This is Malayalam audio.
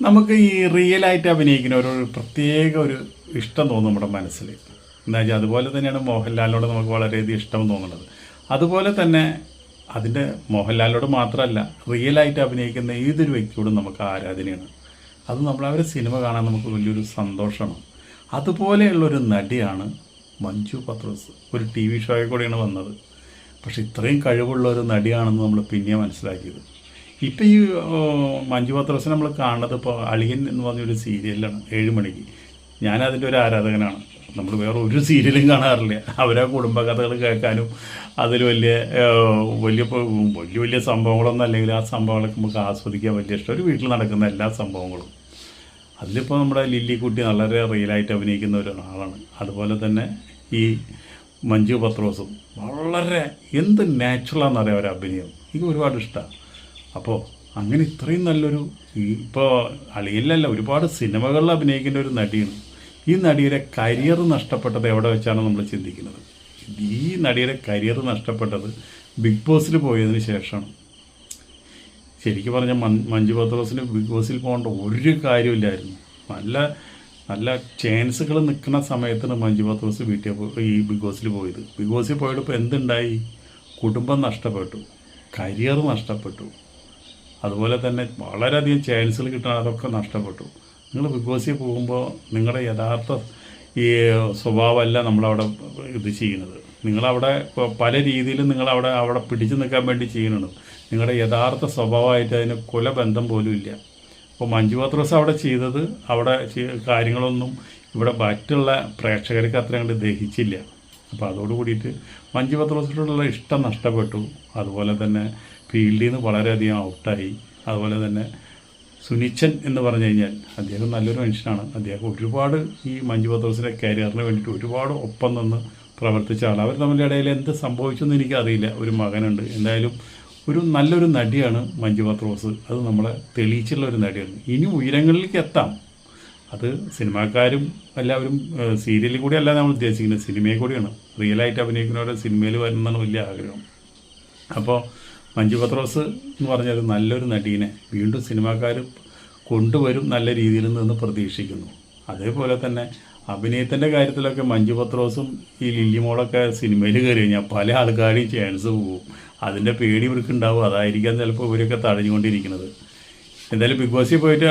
നമുക്ക് ഈ റിയലായിട്ട് അഭിനയിക്കുന്ന ഒരു പ്രത്യേക ഒരു ഇഷ്ടം തോന്നും നമ്മുടെ മനസ്സിൽ. എന്താ വെച്ചാൽ അതുപോലെ തന്നെയാണ് മോഹൻലാലിനോട് നമുക്ക് വളരെയധികം ഇഷ്ടം തോന്നുന്നത്. അതുപോലെ തന്നെ അതിൻ്റെ മോഹൻലാലിനോട് മാത്രമല്ല, റിയലായിട്ട് അഭിനയിക്കുന്ന ഏതൊരു വ്യക്തിയോടും നമുക്ക് ആരാധനയാണ്. അത് അവരെ സിനിമ കാണാൻ നമുക്ക് വലിയൊരു സന്തോഷമാണ്. അതുപോലെയുള്ളൊരു നടിയാണ് മഞ്ജു പത്രോസ്. ഒരു ടി വി ഷോയിൽ കൂടെയാണ് വന്നത്. പക്ഷെ ഇത്രയും കഴിവുള്ള ഒരു നടിയാണെന്ന് നമ്മൾ പിന്നെ മനസ്സിലാക്കിയത്. ഇപ്പം ഈ മഞ്ജു പത്രോസിനെ നമ്മൾ കാണുന്നത് ഇപ്പോൾ അളിയൻ എന്ന് പറഞ്ഞൊരു സീരിയലാണ് 7 മണിക്ക്. ഞാനതിൻ്റെ ഒരു ആരാധകനാണ്. നമ്മൾ വേറെ ഒരു സീരിയലും കാണാറില്ല. അവരാ കുടുംബകഥകൾ കേൾക്കാനും അതിൽ വലിയ വലിയ വലിയ വലിയ സംഭവങ്ങളൊന്നും അല്ലെങ്കിൽ ആ സംഭവങ്ങളൊക്കെ നമുക്ക് ആസ്വദിക്കാൻ വലിയ ഇഷ്ടം. ഒരു വീട്ടിൽ നടക്കുന്ന എല്ലാ സംഭവങ്ങളും. അതിലിപ്പോൾ നമ്മുടെ ലില്ലിക്കുട്ടി വളരെ റിയലായിട്ട് അഭിനയിക്കുന്ന ഒരാളാണ്. അതുപോലെ തന്നെ ഈ മഞ്ജു പത്രോസും വളരെ എന്ത് നാച്ചുറലാണെന്നറിയാം അവരെ അഭിനയം. എനിക്ക് ഒരുപാട് ഇഷ്ടമാണ്. അപ്പോൾ അങ്ങനെ ഇത്രയും നല്ലൊരു ഇപ്പോൾ അളിയല്ലല്ല ഒരുപാട് സിനിമകളിൽ അഭിനയിക്കേണ്ട ഒരു നടിയാണ്. ഈ നടിയുടെ കരിയർ നഷ്ടപ്പെട്ടത് എവിടെ വെച്ചാണ് നമ്മൾ ചിന്തിക്കുന്നത്. ഈ നടിയുടെ കരിയർ നഷ്ടപ്പെട്ടത് ബിഗ് ബോസിൽ പോയതിന് ശേഷമാണ്. ശരിക്കും പറഞ്ഞാൽ മഞ്ജു പത്രോസിന് ബിഗ് ബോസിൽ പോകേണ്ട ഒരു കാര്യമില്ലായിരുന്നു. നല്ല നല്ല ചാൻസുകൾ നിൽക്കുന്ന സമയത്താണ് മഞ്ജു പത്രോസ് ഈ ബിഗ് ബോസിൽ പോയത്. ബിഗ് ബോസിൽ പോയിട്ട് ഇപ്പോൾ എന്തുണ്ടായി? കുടുംബം നഷ്ടപ്പെട്ടു, കരിയർ നഷ്ടപ്പെട്ടു, അതുപോലെ തന്നെ വളരെയധികം ചാൻസുകൾ കിട്ടണം, അതൊക്കെ നഷ്ടപ്പെട്ടു. നിങ്ങൾ ബിഗ് ബോസിൽ പോകുമ്പോൾ നിങ്ങളുടെ യഥാർത്ഥ ഈ സ്വഭാവമല്ല നമ്മളവിടെ ഇത് ചെയ്യുന്നത്. നിങ്ങളവിടെ പല രീതിയിലും നിങ്ങളവിടെ പിടിച്ചു നിൽക്കാൻ വേണ്ടി ചെയ്യുന്നുണ്ട്. നിങ്ങളുടെ യഥാർത്ഥ സ്വഭാവമായിട്ട് അതിന് കുലബന്ധം പോലും ഇല്ല. അപ്പോൾ മഞ്ജു പത്രോസ് അവിടെ ചെയ്തത് കാര്യങ്ങളൊന്നും ഇവിടെ മറ്റുള്ള പ്രേക്ഷകർക്ക് അത്ര കണ്ട് ദഹിച്ചില്ല. അപ്പോൾ അതോട് കൂടിയിട്ട് മഞ്ജു പത്രോസിനോടുള്ള ഇഷ്ടം നഷ്ടപ്പെട്ടു. അതുപോലെ തന്നെ ഫീൽഡിൽ നിന്ന് വളരെയധികം ഔട്ടായി. അതുപോലെ തന്നെ സുനിച്ചൻ എന്ന് പറഞ്ഞു കഴിഞ്ഞാൽ അദ്ദേഹം നല്ലൊരു മനുഷ്യനാണ്. അദ്ദേഹം ഒരുപാട് ഈ മഞ്ജു പത്രോസിൻ്റെ കരിയറിന് വേണ്ടിയിട്ട് ഒരുപാട് ഒപ്പം നിന്ന് പ്രവർത്തിച്ച ആൾ. അവർ തമ്മിലുള്ള ഇടയിൽ എന്ത് സംഭവിച്ചെന്ന് എനിക്കറിയില്ല. ഒരു മകനുണ്ട്. എന്തായാലും നല്ലൊരു നടിയാണ് മഞ്ജു പത്രോസ്. അത് നമ്മളെ തെളിയിച്ചുള്ള ഒരു നടിയാണ്. ഇനി ഉയരങ്ങളിലേക്ക് എത്താം. അത് സിനിമാക്കാരും എല്ലാവരും സീരിയലിൽ കൂടി അല്ല നമ്മൾ ഉദ്ദേശിക്കുന്നത്, സിനിമയിൽ കൂടിയാണ്. റിയലായിട്ട് അഭിനയിക്കുന്നവരെ സിനിമയിൽ വരുന്നതാണ് വലിയ ആഗ്രഹം. അപ്പോൾ മഞ്ജു പത്രോസ് എന്ന് പറഞ്ഞാൽ നല്ലൊരു നടീനെ വീണ്ടും സിനിമാക്കാർ കൊണ്ടുവരും നല്ല രീതിയിൽ നിന്ന് പ്രതീക്ഷിക്കുന്നു. അതേപോലെ തന്നെ അഭിനയത്തിൻ്റെ കാര്യത്തിലൊക്കെ മഞ്ജു പത്രോസും ഈ ലില്ലിമോളൊക്കെ സിനിമയിൽ കയറി കഴിഞ്ഞാൽ പല ആൾക്കാരെയും ചാൻസ് പോകും. അതിൻ്റെ പേടി ഇവർക്കുണ്ടാവും. അതായിരിക്കാം ചിലപ്പോൾ ഇവരൊക്കെ തടഞ്ഞുകൊണ്ടിരിക്കുന്നത്. എന്തായാലും ബിഗ് ബോസിൽ പോയിട്ട്